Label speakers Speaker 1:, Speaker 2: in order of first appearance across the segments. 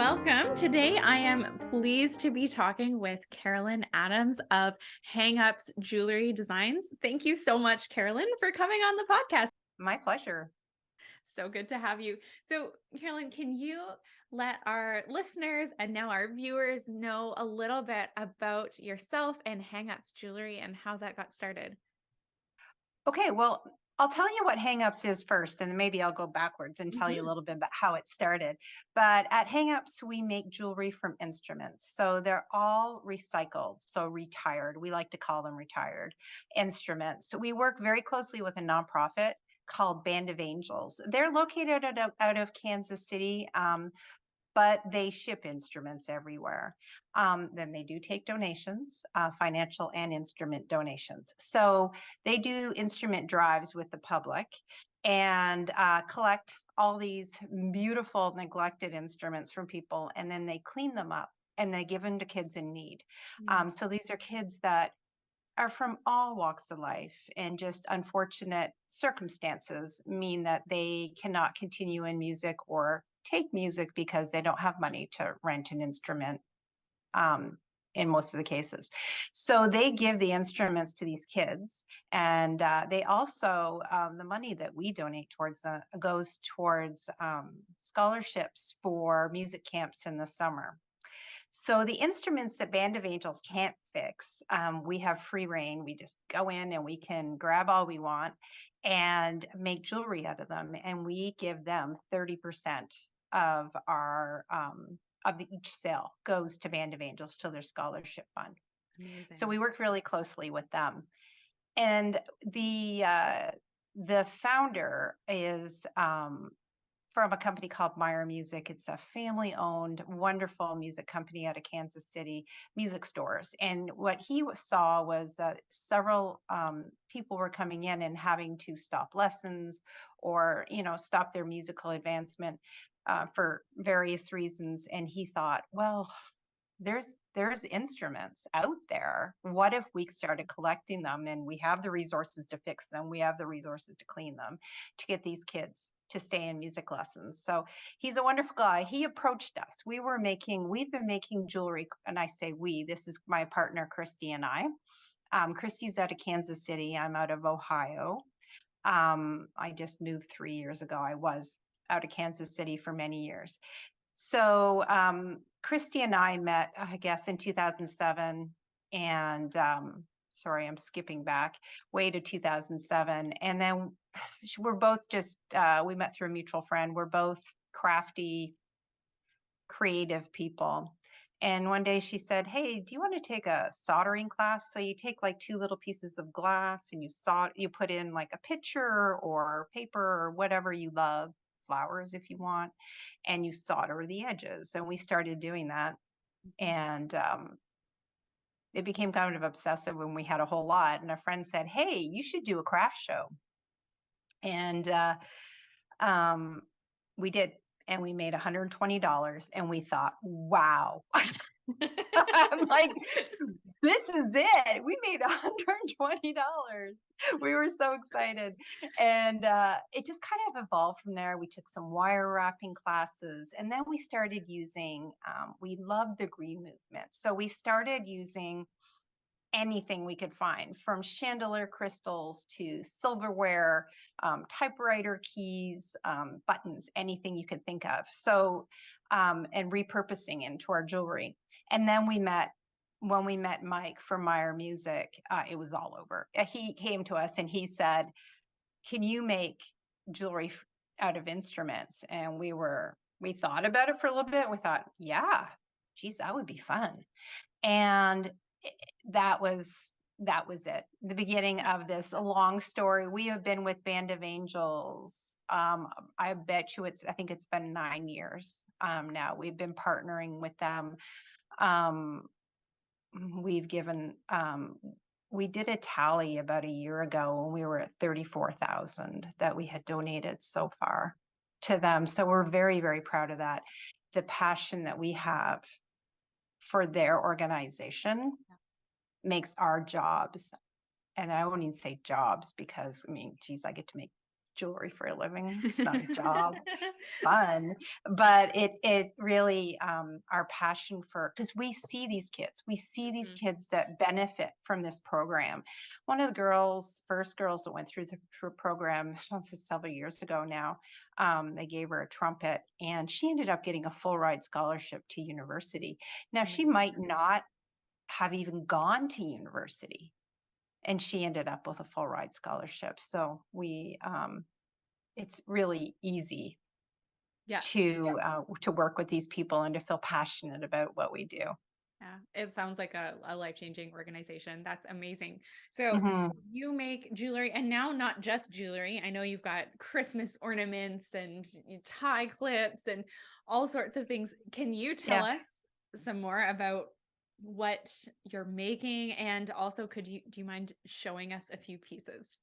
Speaker 1: Welcome. Today, I am pleased to be talking with Carolyn Adams of Hang-Ups Jewelry Designs. Thank you so much, Carolyn, for coming on the podcast.
Speaker 2: My pleasure.
Speaker 1: So good to have you. So, Carolyn, can you let our listeners and now our viewers know a little bit about yourself and Hang-Ups Jewelry and how that got started?
Speaker 2: Okay, well, I'll tell you what Hangups is first, and then maybe I'll go backwards and tell you a
Speaker 1: Mhm.
Speaker 2: little bit about how it started. But at Hangups, we make jewelry from instruments. So they're all recycled, so retired. We like to call them retired instruments. So we work very closely with a nonprofit called Band of Angels. They're located out of Kansas City. But they ship instruments everywhere. Then they do take donations, financial and instrument donations. So they do instrument drives with the public and collect all these beautiful neglected instruments from people, and then they clean them up and they give them to kids in need.
Speaker 1: Yeah.
Speaker 2: So these are kids that are from all walks of life, and just unfortunate circumstances mean that they cannot continue in music or take music because they don't have money to rent an instrument, um, in most of the cases. So they give the instruments to these kids, and they also, the money that we donate towards goes towards scholarships for music camps in the summer. So the instruments that Band of Angels can't fix, we have free reign. We just go in and we can grab all we want and make jewelry out of them. And we give them 30% of our each sale goes to Band of Angels to their scholarship fund. So
Speaker 1: Amazing.
Speaker 2: we work really closely with them. And the founder is from a company called Meyer Music. It's a family-owned, wonderful music company out of Kansas City, music stores. And what he saw was that several people were coming in and having to stop lessons or, stop their musical advancement for various reasons. And he thought, well, there's instruments out there. What if we started collecting them, and we have the resources to fix them, we have the resources to clean them, to get these kids to stay in music lessons. So he's a wonderful guy. He approached us. We've been making jewelry, and I say we, this is my partner Christy and I. Christy's out of Kansas City, I'm out of Ohio. I just moved 3 years ago. I was out of Kansas City for many years. So Christy and I met, I guess, in 2007. And sorry, I'm skipping back way to 2007. And then we're both we met through a mutual friend. We're both crafty, creative people. And one day she said, "Hey, do you want to take a soldering class?" So you take like two little pieces of glass and you put in like a picture or paper or whatever you love, flowers if you want, and you solder the edges. And we started doing that.
Speaker 1: Mhm.
Speaker 2: And it became kind of obsessive when we had a whole lot. And a friend said, "Hey, you should do a craft show." And um, we did. And we made $120. And we thought, wow. I'm like, this is it. We made $120. We were so excited. And it just kind of evolved from there. We took some wire wrapping classes, and then we started using, we loved the green movement. So we started using anything we could find, from chandelier crystals to silverware, typewriter keys, buttons, anything you could think of. So, and repurposing into our jewelry. And then when we met Mike from Meyer Music, it was all over. He came to us and he said, "Can you make jewelry out of instruments?" And we thought about it for a little bit. We thought, yeah, geez, that would be fun. And that was it, the beginning of this long story. We have been with Band of Angels, I bet you I think it's been 9 years now. We've been partnering with them. um, we've given we did a tally about a year ago when we were at 34,000 that we had donated so far to them. So we're very, very proud of that. The passion that we have for their organization makes our jobs, and I won't even say jobs because, I mean, geez, I get to make jewelry for a living. It's not a job. It's fun, but it really our passion for, because we see these
Speaker 1: Mhm.
Speaker 2: kids that benefit from this program. One of the first girls that went through the program, this is several years ago now, they gave her a trumpet, and she ended up getting a full ride scholarship to university. Now she might
Speaker 1: Amazing.
Speaker 2: not have even gone to university, and she ended up with a full ride scholarship. So it's really easy
Speaker 1: Yeah.
Speaker 2: to work with these people and to feel passionate about what we do.
Speaker 1: Yeah, it sounds like a life-changing organization. That's amazing. So
Speaker 2: Mhm.
Speaker 1: you make jewelry, and now not just jewelry. I know you've got Christmas ornaments and tie clips and all sorts of things. Can you tell
Speaker 2: Yeah.
Speaker 1: us some more about what you're making? And also, do you mind showing us a few pieces?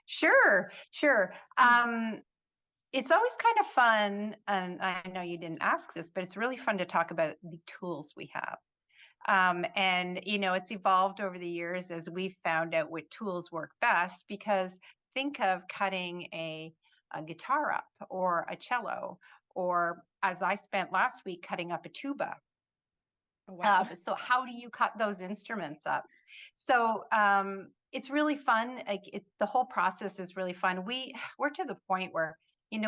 Speaker 2: Sure, sure.
Speaker 1: Mm.
Speaker 2: It's always kind of fun, and I know you didn't ask this, but it's really fun to talk about the tools we have. And it's evolved over the years as we've found out what tools work best. Because think of cutting a guitar up, or a cello, or as I spent last week cutting up a tuba.
Speaker 1: Oh, wow.
Speaker 2: So how do you cut those instruments up? So it's really fun. Like the whole process is really fun. We're to the point where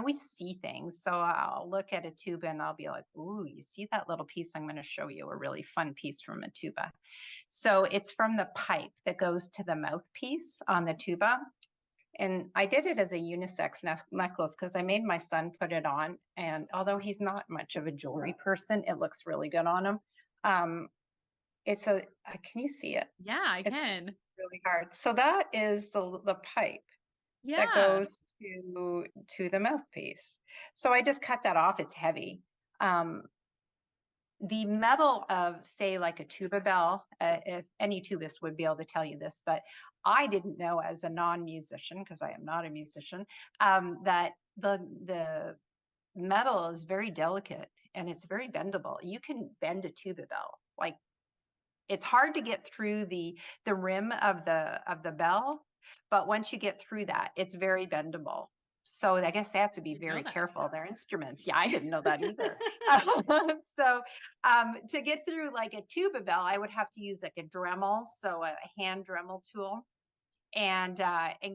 Speaker 2: we see things. So I'll look at a tuba and I'll be like, "Ooh, you see that little piece? I'm going to show you a really fun piece from a tuba." So it's from the pipe that goes to the mouthpiece on the tuba. And I did it as a unisex necklace because I made my son put it on. And although he's not much of a jewelry person, it looks really good on him. Um, can you see it?
Speaker 1: Yeah, I
Speaker 2: It's
Speaker 1: can.
Speaker 2: really hard. So that is the pipe that
Speaker 1: Yeah.
Speaker 2: goes to the mouthpiece. So I just cut that off. It's heavy. Um, the metal of, say, like a tuba bell, if any tubist would be able to tell you this, but I didn't know as a non-musician, because I am not a musician, that the metal is very delicate and it's very bendable. You can bend a tuba bell. Like, it's hard to get through the rim of the bell, but once you get through that, it's very bendable. So I guess they have to be
Speaker 1: Didn't know
Speaker 2: very
Speaker 1: that.
Speaker 2: careful. Their instruments. Yeah, I didn't know that either. So to get through like a tuba bell, I would have to use like a Dremel, so a hand Dremel tool, and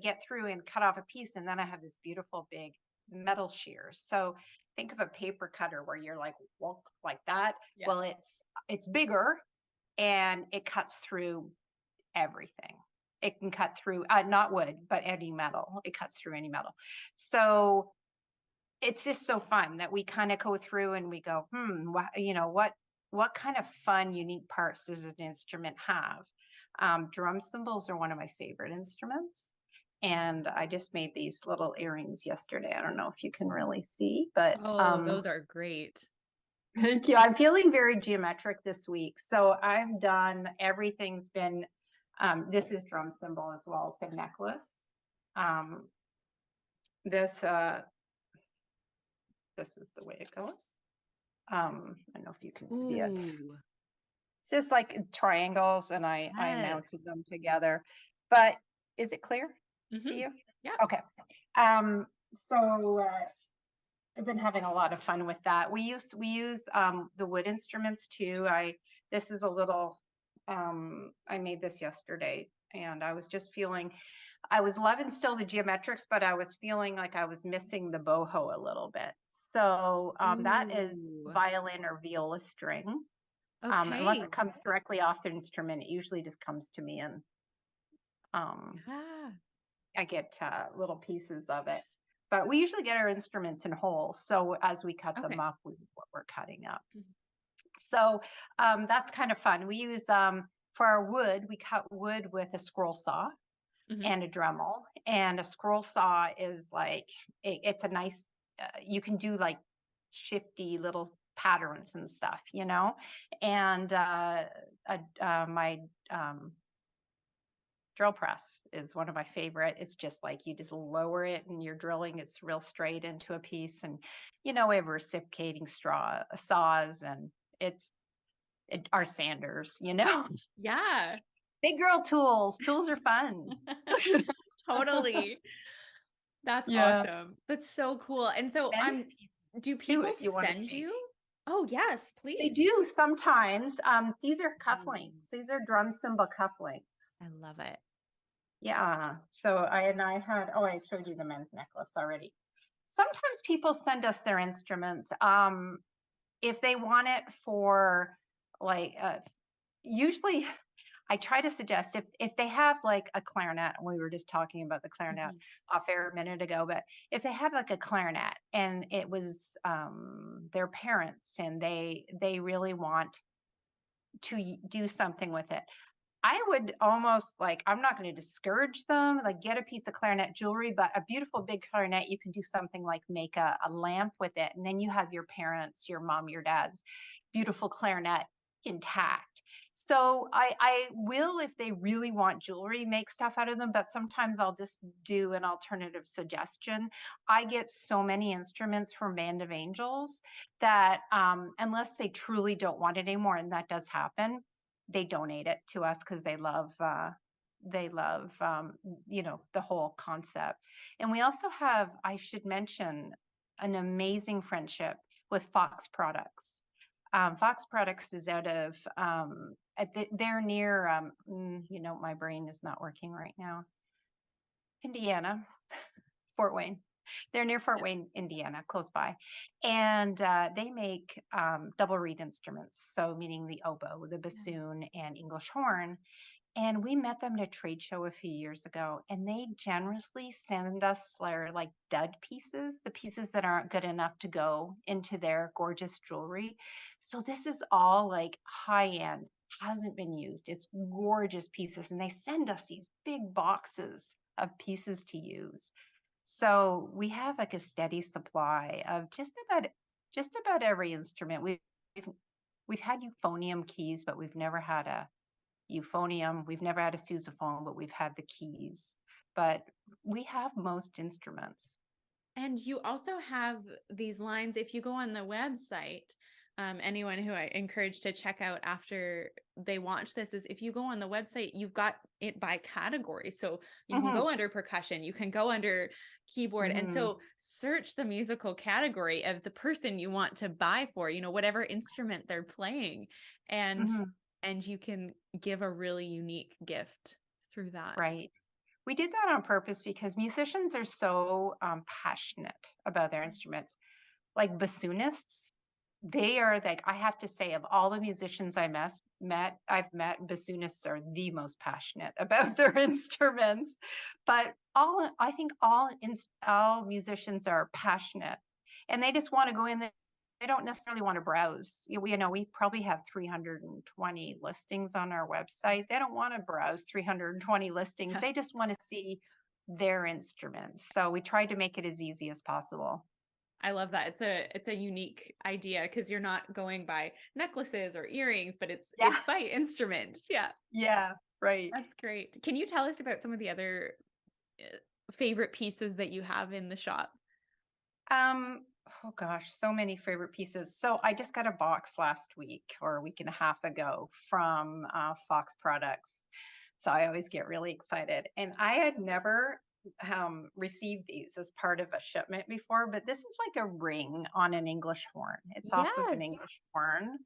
Speaker 2: get through and cut off a piece. And then I have this beautiful big metal shears. So think of a paper cutter where you're like walk like that.
Speaker 1: Yeah.
Speaker 2: Well, it's bigger, and it cuts through everything. It can cut through not wood, but any metal. It cuts through any metal. So it's just so fun that we kind of go through and we go, what kind of fun, unique parts does an instrument have? Drum cymbals are one of my favorite instruments. And I just made these little earrings yesterday. I don't know if you can really see, but
Speaker 1: Oh, those are great.
Speaker 2: thank you. I'm feeling very geometric this week. So I've done everything's been this is drum cymbal as well. It's a necklace. Um this this is the way it goes. I don't know if you can see it.
Speaker 1: Ooh,
Speaker 2: It's just like triangles, and I
Speaker 1: yes.
Speaker 2: mounted them together. But is it clear to
Speaker 1: Mhm.
Speaker 2: you?
Speaker 1: Yeah.
Speaker 2: Okay. Um so I've been having a lot of fun with that. We use the wood instruments too. This is a little I made this yesterday, and I was just feeling I was loving still the geometrics, but I was feeling like I was missing the boho a little bit. So that is
Speaker 1: Ooh,
Speaker 2: violin or viola string. Unless
Speaker 1: okay.
Speaker 2: it comes directly off the instrument, it usually just comes to me, and um,
Speaker 1: Yeah.
Speaker 2: I get little pieces of it. But we usually get our instruments in wholes. So as we cut them
Speaker 1: Okay.
Speaker 2: up, what we're cutting up.
Speaker 1: Mhm.
Speaker 2: So that's kind of fun. We use for our wood, we cut wood with a scroll saw
Speaker 1: Mhm.
Speaker 2: and a Dremel. And a scroll saw is like it's a nice. You can do like shifty little patterns and stuff, And my drill press is one of my favorite. It's just like you just lower it and you're drilling. It's real straight into a piece, and we have reciprocating straw saws, and our sanders.
Speaker 1: Yeah.
Speaker 2: Big girl tools. Tools are fun.
Speaker 1: Totally. That's
Speaker 2: Yeah.
Speaker 1: awesome. That's so cool. And so
Speaker 2: Men's pieces
Speaker 1: do
Speaker 2: too,
Speaker 1: people
Speaker 2: if you want to
Speaker 1: send
Speaker 2: see.
Speaker 1: you? Oh, yes,
Speaker 2: They
Speaker 1: please.
Speaker 2: do sometimes. These are cufflinks. These are drum cymbal cufflinks.
Speaker 1: I love it.
Speaker 2: Yeah. So I had, oh, I showed you the men's necklace already. Sometimes people send us their instruments. If they want it for like, usually I try to suggest if they have like a clarinet, and we were just talking about the clarinet
Speaker 1: Mhm.
Speaker 2: off air a minute ago, but if they had like a clarinet and it was their parents and they really want to do something with it, I would almost like, I'm not going to discourage them, like get a piece of clarinet jewelry, but a beautiful big clarinet, you can do something like make a lamp with it. And then you have your parents, your mom, your dad's beautiful clarinet intact. So I will, if they really want jewelry, make stuff out of them, but sometimes I'll just do an alternative suggestion. I get so many instruments from Band of Angels that unless they truly don't want it anymore, and that does happen, they donate it to us because they love the whole concept. And we also have, I should mention, an amazing friendship with Fox Products. Fox Products is out of they're near my brain is not working right now. Indiana, Fort Wayne. They're near Fort
Speaker 1: Yeah.
Speaker 2: Wayne, Indiana, close by. And they make double reed instruments. So, meaning the oboe, the bassoon, and English horn. And we met them at a trade show a few years ago, and they generously send us their like dud pieces, the pieces that aren't good enough to go into their gorgeous jewelry. So, this is all like high end, hasn't been used. It's gorgeous pieces, and they send us these big boxes of pieces to use. So we have like a steady supply of just about every instrument. We've we've had euphonium keys, but we've never had a euphonium. We've never had a sousaphone, but we've had the keys. But we have most instruments.
Speaker 1: And you also have these lines. If you go on the website, anyone who I encourage to check out after they watch this is if you go on the website, you've got it by category. So you can
Speaker 2: Hmm.
Speaker 1: go under percussion, you can go under keyboard. And
Speaker 2: Hmm.
Speaker 1: so search the musical category of the person you want to buy for, whatever instrument they're playing. And
Speaker 2: Hmm.
Speaker 1: and you can give a really unique gift through that.
Speaker 2: Right. We did that on purpose because musicians are so passionate about their instruments. Like bassoonists, they are like, I have to say, of all the musicians I've met, bassoonists are the most passionate about their instruments. But I think all musicians are passionate, and they just want to go in there. They don't necessarily want to browse. We probably have 320 listings on our website. They don't want to browse 320 listings. They just want to see their instruments. So we tried to make it as easy as possible.
Speaker 1: I love that. It's a unique idea because you're not going by necklaces or earrings, but it's
Speaker 2: Yeah.
Speaker 1: it's by instrument. Yeah,
Speaker 2: Yeah, right.
Speaker 1: that's great. Can you tell us about some of the other uh, favorite pieces that you have in the shop?
Speaker 2: Oh gosh, so many favorite pieces. So I just got a box last week or a week and a half ago from Fox Products. So I always get really excited. And I had never received these as part of a shipment before, but this is like a ring on an English horn. It's off of an
Speaker 1: Yes.
Speaker 2: English horn.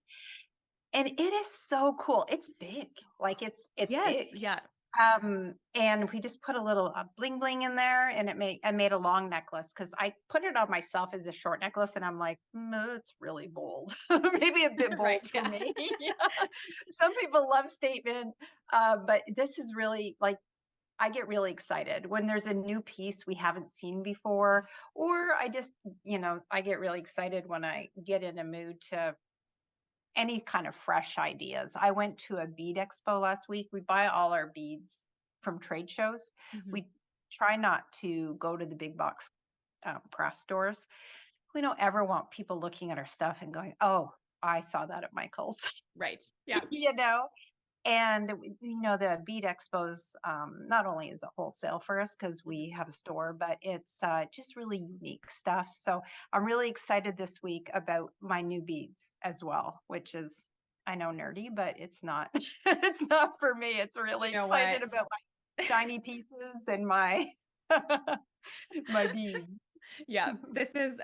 Speaker 2: And it is so cool. It's big. Like it's
Speaker 1: Yes.
Speaker 2: big.
Speaker 1: Yeah.
Speaker 2: And we just put a little bling bling in there, and I made a long necklace because I put it on myself as a short necklace, and I'm like, it's really bold, maybe a bit
Speaker 1: Right.
Speaker 2: bold for
Speaker 1: Yeah.
Speaker 2: me. Yeah. Some people love statement, but this is really like, I get really excited when there's a new piece we haven't seen before, or I get really excited when I get in a mood to any kind of fresh ideas. I went to a bead expo last week. We buy all our beads from trade shows.
Speaker 1: Mhm.
Speaker 2: We try not to go to the big box craft stores. We don't ever want people looking at our stuff and going, "Oh, I saw that at Michael's,"
Speaker 1: Right. Yeah.
Speaker 2: you know. And the bead expos, not only is it wholesale for us because we have a store, but it's just really unique stuff. So I'm really excited this week about my new beads as well, which is, I know, nerdy, but it's not. It's not for me. It's
Speaker 1: You
Speaker 2: really
Speaker 1: know
Speaker 2: excited
Speaker 1: what?
Speaker 2: about my shiny pieces and my my being.
Speaker 1: Yeah, this is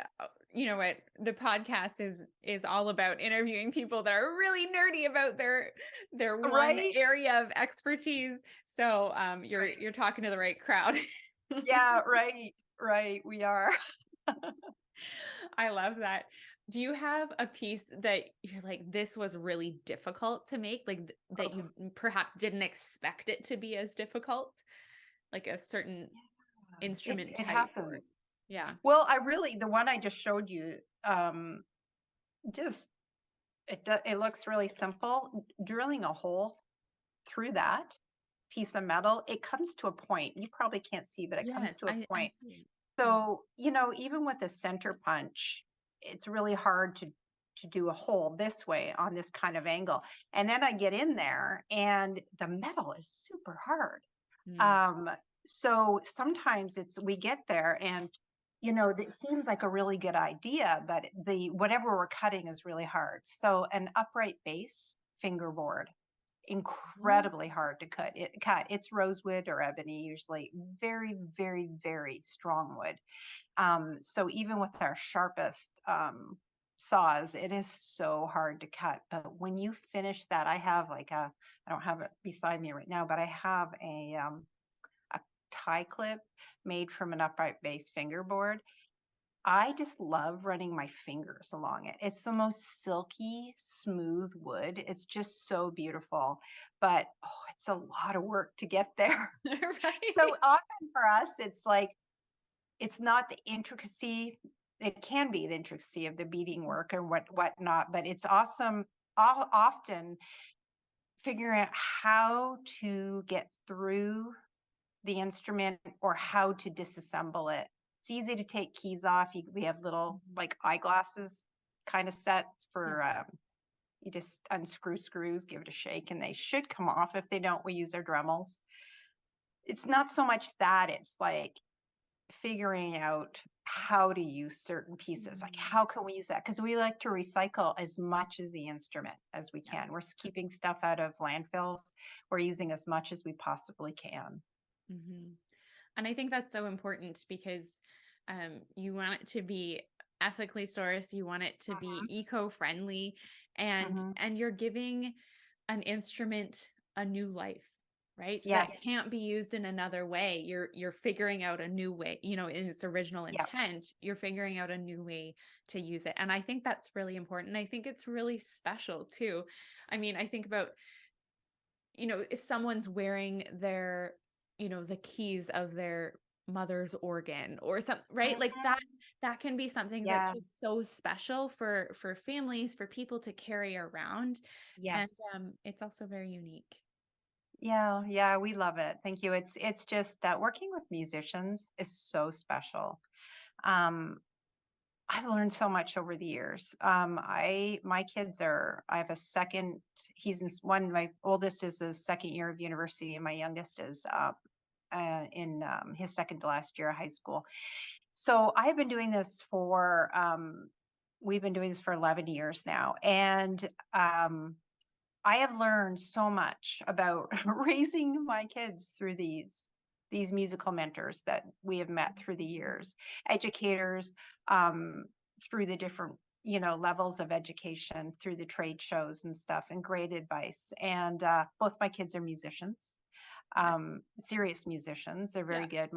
Speaker 1: you know what, the podcast is all about interviewing people that are really nerdy about their one
Speaker 2: Right?
Speaker 1: area of expertise. So you're talking to the right crowd.
Speaker 2: Yeah, right, right. We are.
Speaker 1: I love that. Do you have a piece that you're like, this was really difficult to make, like that you perhaps didn't expect it to be as difficult, like a certain instrument
Speaker 2: It
Speaker 1: type or
Speaker 2: happens.
Speaker 1: yeah.
Speaker 2: Well, I really the one I just showed you, just it looks really simple. Drilling a hole through that piece of metal, it comes to a point. You probably can't see, but it comes
Speaker 1: Yes,
Speaker 2: to a
Speaker 1: I
Speaker 2: point.
Speaker 1: see it. Yeah.
Speaker 2: So, even with a center punch, it's really hard to do a hole this way on this kind of angle. And then I get in there and the metal is super hard.
Speaker 1: Mm.
Speaker 2: Um, so sometimes we get there and it seems like a really good idea, but the whatever we're cutting is really hard. So an upright bass fingerboard,
Speaker 1: Oh,
Speaker 2: incredibly hard to cut. It's rosewood or ebony, usually very, very, very strong wood. So even with our sharpest saws, it is so hard to cut. But when you finish that, I don't have it beside me right now, but I have a tie clip made from an upright bass fingerboard. I just love running my fingers along it. It's the most silky, smooth wood. It's just so beautiful, but it's a lot of work to get there. So
Speaker 1: right.
Speaker 2: often for us, it's like it's not the intricacy. It can be the intricacy of the beading work and whatnot, but it's awesome. Often figuring out how to get through the instrument or how to disassemble it. It's easy to take keys off. We have little
Speaker 1: Mhm.
Speaker 2: like eyeglasses kind of sets
Speaker 1: Yeah.
Speaker 2: for you just unscrew screws, give it a shake, and they should come off. If they don't, we use our Dremels. It's not so much that, it's like figuring out how to use certain pieces. Like,
Speaker 1: Mm.
Speaker 2: how can we use that? Because we like to recycle as much as the instrument as we
Speaker 1: Yeah.
Speaker 2: can. We're keeping stuff out of landfills. We're using as much as we possibly can.
Speaker 1: Mhm. And I think that's so important because you want it to be ethically sourced, you want it to be eco-friendly,
Speaker 2: Hmm.
Speaker 1: and you're giving an instrument a new life, right?
Speaker 2: Yeah,
Speaker 1: That can't be used in another way. You're figuring out a new way, in its original
Speaker 2: yeah.
Speaker 1: intent, you're figuring out a new way to use it. And I think that's really important. I think it's really special too. I mean, I think about if someone's wearing their, the keys of their mother's organ or something, right? Like
Speaker 2: Mhm.
Speaker 1: that can be something that's just
Speaker 2: Yes.
Speaker 1: so special for families, for people to carry around. And
Speaker 2: Yes.
Speaker 1: it's also very unique.
Speaker 2: Yeah, yeah, we love it. Thank you. It's just working with musicians is so special. Um, I've learned so much over the years. My kids I have a second, my oldest is the second year of university and my youngest is in his second to last year of high school. So I've been doing this we've been doing this for 11 years now. And I have learned so much about raising my kids through these musical mentors that we have met through the years, educators, um, through the different levels of education, through the trade shows and stuff, and great advice. And both my kids are musicians,
Speaker 1: Yeah.
Speaker 2: serious musicians. They're
Speaker 1: Yeah.
Speaker 2: very good.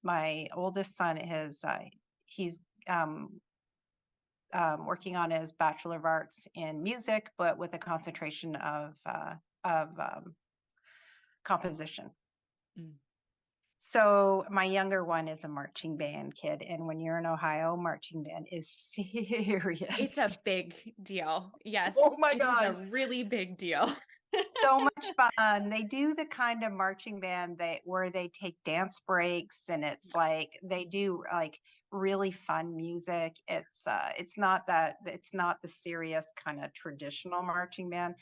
Speaker 2: My oldest son he's um, working on his Bachelor of Arts in music, but with a concentration of composition.
Speaker 1: Mm.
Speaker 2: So my younger one is a marching band kid, and when you're in Ohio, marching band is
Speaker 1: It's
Speaker 2: serious.
Speaker 1: a big deal. Yes,
Speaker 2: Oh my
Speaker 1: it is a
Speaker 2: God.
Speaker 1: really big deal.
Speaker 2: So much fun. They do the kind of marching band where they take dance breaks and it's
Speaker 1: Yeah.
Speaker 2: like they do like really fun music. It's not the serious kind of traditional marching band,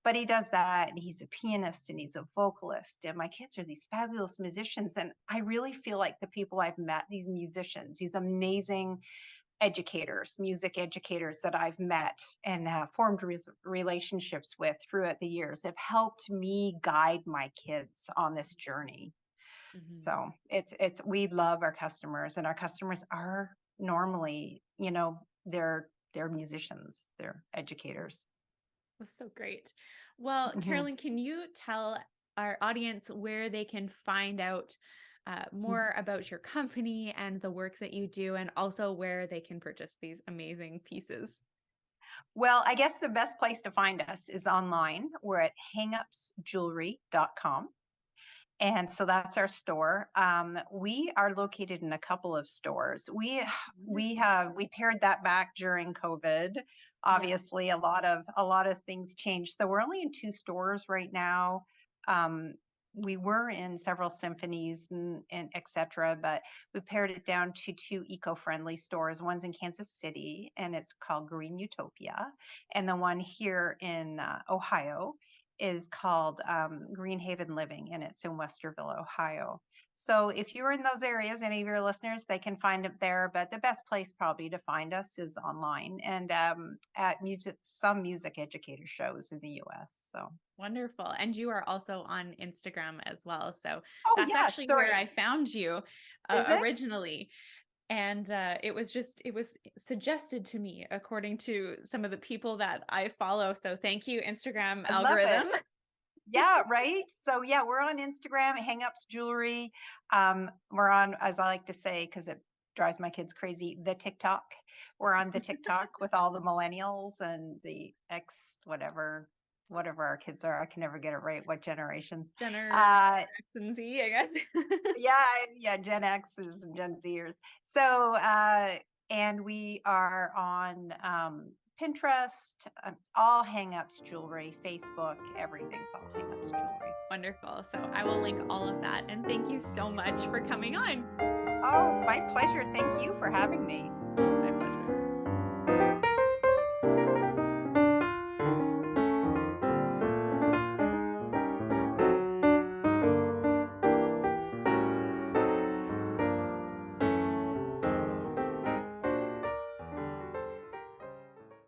Speaker 2: but he does that and he's a pianist and he's a vocalist. And my kids are these fabulous musicians. And I really feel like the people I've met, these musicians, these amazing music educators that I've met and formed relationships with throughout the years have helped me guide my kids on this journey.
Speaker 1: Mhm.
Speaker 2: So we love our customers, and our customers are normally, they're musicians, they're educators.
Speaker 1: That's so great. Well,
Speaker 2: Mhm.
Speaker 1: Carolyn, can you tell our audience where they can find out more about your company and the work that you do, and also where they can purchase these amazing pieces?
Speaker 2: Well, I guess the best place to find us is online. We're at hangupsjewelry.com. And so that's our store. We are located in a couple of stores.
Speaker 1: Wonderful.
Speaker 2: We pared that back during COVID.
Speaker 1: Yeah.
Speaker 2: Obviously, a lot of things changed. So we're only in two stores right now. Um, we were in several symphonies and et cetera, but we pared it down to two eco-friendly stores. One's in Kansas City, and it's called Green Utopia, and the one here in Ohio is called Green Haven Living, and it's in Westerville, Ohio. So if you're in those areas, any of your listeners, they can find it there. But the best place probably to find us is online and at some music educator shows in the U.S. So,
Speaker 1: Wonderful. And you are also on Instagram as well. So
Speaker 2: oh
Speaker 1: that's
Speaker 2: yeah,
Speaker 1: actually where
Speaker 2: sorry,
Speaker 1: I found you
Speaker 2: is it?
Speaker 1: originally. And it was suggested to me according to some of the people that I follow. So thank you, Instagram
Speaker 2: I love
Speaker 1: algorithm.
Speaker 2: it. Yeah, right. So yeah, we're on Instagram, Hang Ups Jewelry. We're on, as I like to say, because it drives my kids crazy, the TikTok. We're on the TikTok with all the millennials and the X, whatever our kids are. I can never get it right. What generation?
Speaker 1: Jenner
Speaker 2: Uh,
Speaker 1: X and Z, I guess.
Speaker 2: yeah, yeah, Gen X's and Gen Zers. So, and we are on Pinterest, all Hang Ups Jewelry, Facebook, everything's all Hang Ups Jewelry.
Speaker 1: Wonderful. So I will link all of that. And thank you so much for coming on.
Speaker 2: Oh, my pleasure. Thank you for having me.